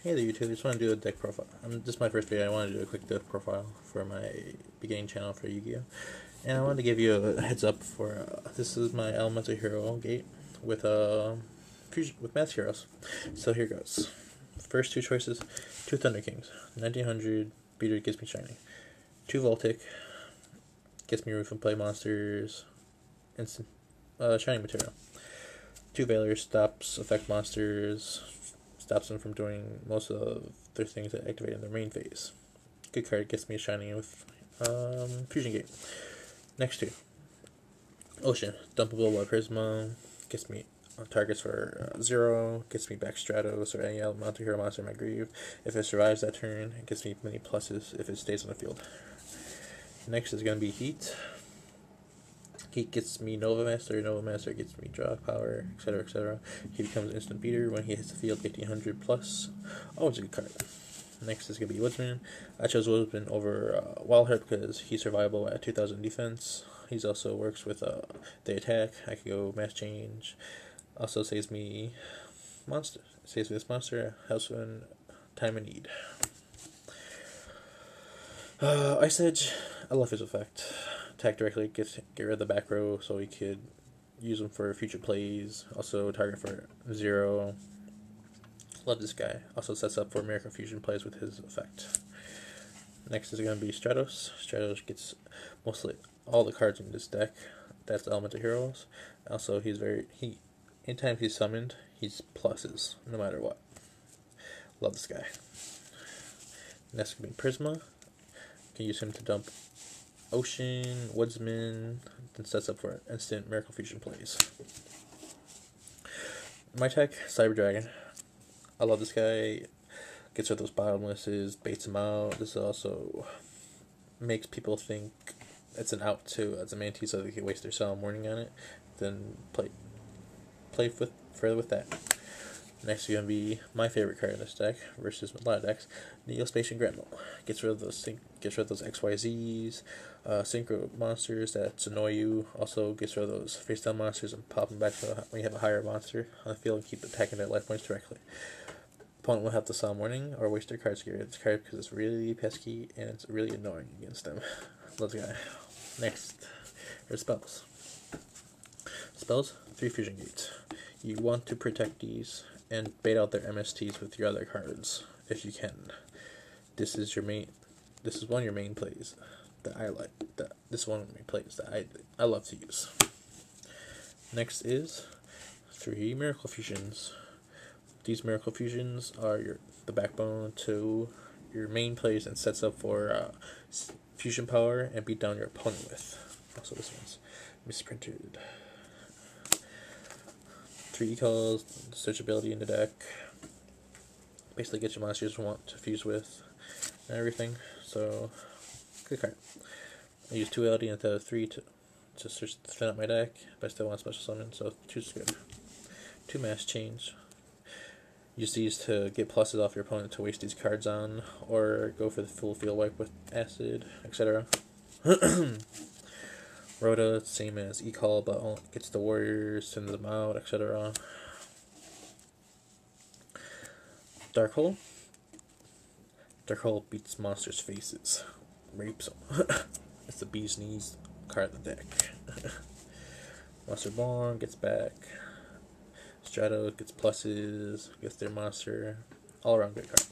Hey there YouTube, just want to do a deck profile. This is my first video. I want to do a quick deck profile for my beginning channel for Yu-Gi-Oh! And I wanted to give you a heads up for, this is my Elemental Hero gate with fusion with Math Heroes. So here goes. First two choices, 2 Thunder Kings. 1900, Beater gets me Shiny. 2 Voltic, gets me Roof and Play monsters, instant Shiny material. 2 Valor, stops effect monsters, stops them from doing most of their things that activate in their main phase. Good card, gets me a Shiny with Fusion Gate. Next 2. Ocean, dumpable by Prisma, gets me targets for 0, gets me back Stratos or any Elemental Hero monster in my Greave. If it survives that turn, it gets me many pluses if it stays on the field. Next is going to be Heat. Heat gets me Nova Master gets me draw power, etc., etc. He becomes an instant beater when he hits the field, 1800 plus. Always a good card. Next is going to be Woodsman. I chose Woodsman over Wildheart because he's survivable at 2000 defense. He also works with the attack. I could go Mass Change. Also saves me monster. Saves me this monster. Helps when time of need. Ice Edge. I love his effect. Attack directly, get rid of the back row so he could use them for future plays. Also target for 0. Love this guy. Also sets up for Miracle Fusion plays with his effect. Next is going to be Stratos. Stratos gets mostly all the cards in this deck. That's Elemental Heroes. Also, anytime he's summoned, he's pluses, no matter what. Love this guy. Next is going to be Prisma. Can use him to dump Ocean, Woodsman, then sets up for instant Miracle Fusion plays. My tech, Cyber Dragon. I love this guy. Gets rid of those bottomlesses, baits them out. This also makes people think it's an out too as a Mantis, so they can waste their Solemn Warning on it. Then play further with that. Next is going to be my favorite card in this deck versus a lot of decks, Neospacian Grendel. Gets rid of those XYZs, synchro monsters that annoy you. Also gets rid of those face down monsters and pop them back so when you have a higher monster on the field and keep attacking their life points directly. Opponent will have to Solemn Warning or waste their cards to get rid of this card because it's really pesky and it's really annoying against them. Love the guy. Next are spells. Spells, 3 Fusion Gates. You want to protect these and bait out their MSTs with your other cards if you can. This is one of your main plays that I like. This is one of my plays that I love to use. Next is 3 Miracle Fusions. These Miracle Fusions are the backbone to your main plays and sets up for fusion power and beat down your opponent with. Also, this one's misprinted. 3 calls, searchability in the deck. Basically, get your monsters you want to fuse with and everything. So, good card. I use 2 LD instead of 3 to search to thin out my deck, but I still want special summon, so 2 is good. 2 Mass Change. Use these to get pluses off your opponent to waste these cards on, or go for the full field wipe with acid, etc. Rhoda, same as E-Call, but gets the warriors, sends them out, etc. Dark Hole. Dark Hole beats monsters' faces. Rapes them. It's the bee's knees card of the deck. Monster Born gets back. Strato gets pluses, gets their monster. All around good card.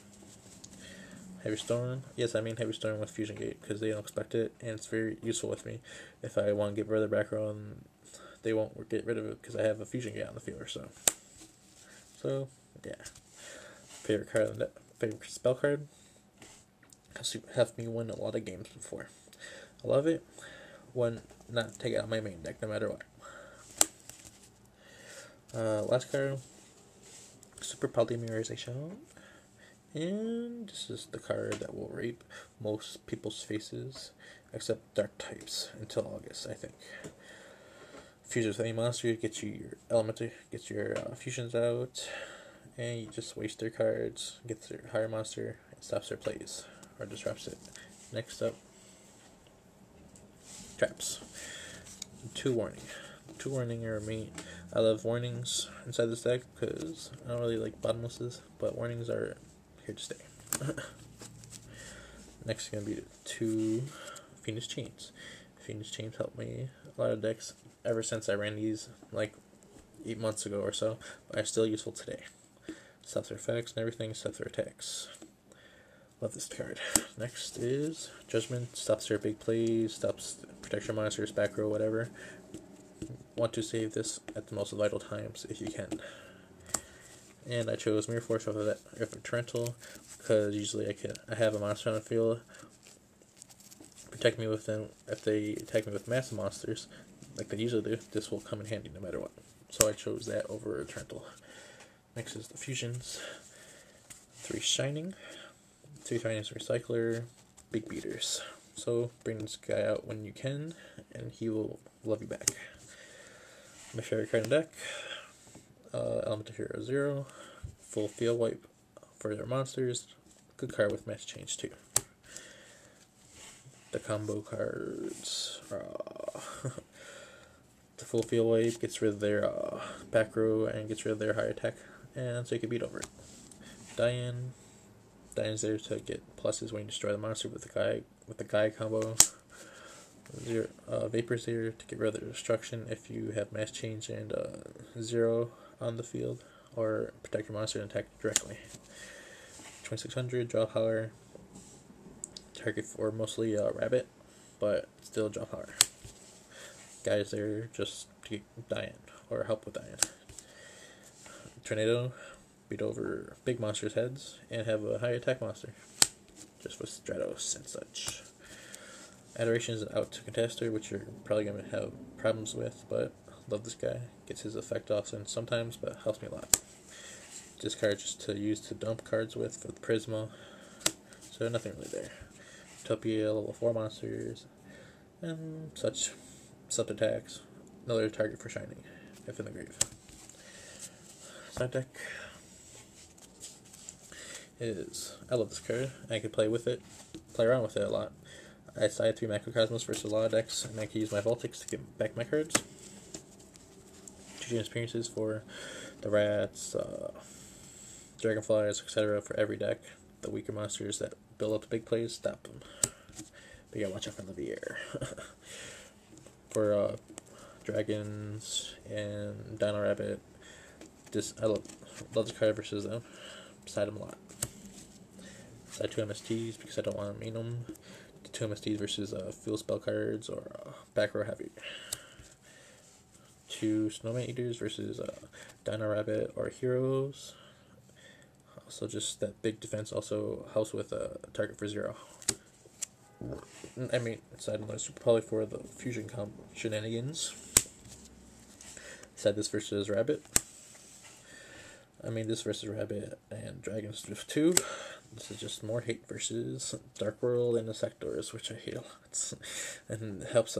Heavy Storm. Yes, I mean Heavy Storm with Fusion Gate because they don't expect it, and it's very useful with me. If I want to get rid of their back row, they won't get rid of it because I have a Fusion Gate on the field or so. So, yeah. Favorite card on that. Favorite spell card. Has helped me win a lot of games before. I love it. Not take it out of my main deck no matter what. Last card. Super Polymerization. And this is the card that will rape most people's faces, except dark types, until August, I think. Fuses with any monster, gets you your elemental, gets your fusions out, and you just waste their cards, gets their higher monster, and stops their plays, or disrupts it. Next up, traps. 2 warning. 2 warning are main. I love warnings inside this deck because I don't really like bottomlesses, but warnings are here to stay. Next is going to be the 2 Phoenix Chains. Phoenix Chains helped me a lot of decks ever since I ran these like 8 months ago or so, but are still useful today. Stops their effects and everything, stops their attacks. Love this card. Next is Judgment. Stops their big plays, stops protection monsters, back row, whatever. Want to save this at the most vital times if you can. And I chose Mirror Force off of that Torrential because usually I have a monster on the field protect me with them. If they attack me with massive monsters, like they usually do, this will come in handy no matter what. So I chose that over Torrential. Next is the fusions. 3 Shining, 2 Finance Recycler, Big Beaters. So bring this guy out when you can, and he will love you back. My favorite card in the deck, Elemental Hero 0, full field wipe for their monsters. Good card with match change too. The combo cards, the full field wipe gets rid of their back row and gets rid of their high attack, and so you can beat over it. Diane's there to get pluses when you destroy the monster with the Guy combo. Vapor's there to get rid of the destruction if you have mass change and 0 on the field, or protect your monster and attack directly. 2600, draw power. Target for mostly rabbit, but still draw power. Guy's there just to get Diane, or help with Diane. Tornado, beat over big monsters' heads, and have a high attack monster, just with Stratos and such. Adoration is out to Contester, which you're probably going to have problems with, but love this guy. Gets his effect off sometimes, but helps me a lot. This card just to use to dump cards with for the Prisma, so nothing really there. Utopia, level 4 monsters, and such attacks. Another target for Shining, if in the grave. Side deck is, I love this card. I can play around with it a lot. I side 3 Macrocosmos versus a lot of decks, and I can use my Voltics to get back my cards. 2 Experiences for the Rats, Dragonflies, etc. for every deck. The weaker monsters that build up the big plays, stop them. But you gotta watch out for Levier. For Dragons and Dino Rabbit, I love this card versus them. Side them a lot. Side 2 MSTs because I don't want to main them. 2 MSTs versus field spell cards or back row heavy. 2 Snowman Eaters versus Dino Rabbit or Heroes. Also, just that big defense also helps with a target for 0. I mean, side unless probably for the fusion shenanigans. Side this versus Rabbit. I mean, this versus Rabbit and Dragon's Drift 2. This is just more hate versus Dark World and the Sectors, which I hate a lot. And it helps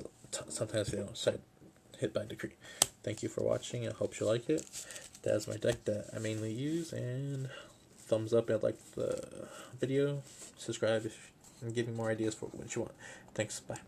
sometimes they don't side hit by decree. Thank you for watching. I hope you like it. That's my deck that I mainly use, and thumbs up if you like the video. Subscribe and give me more ideas for what you want. Thanks. Bye.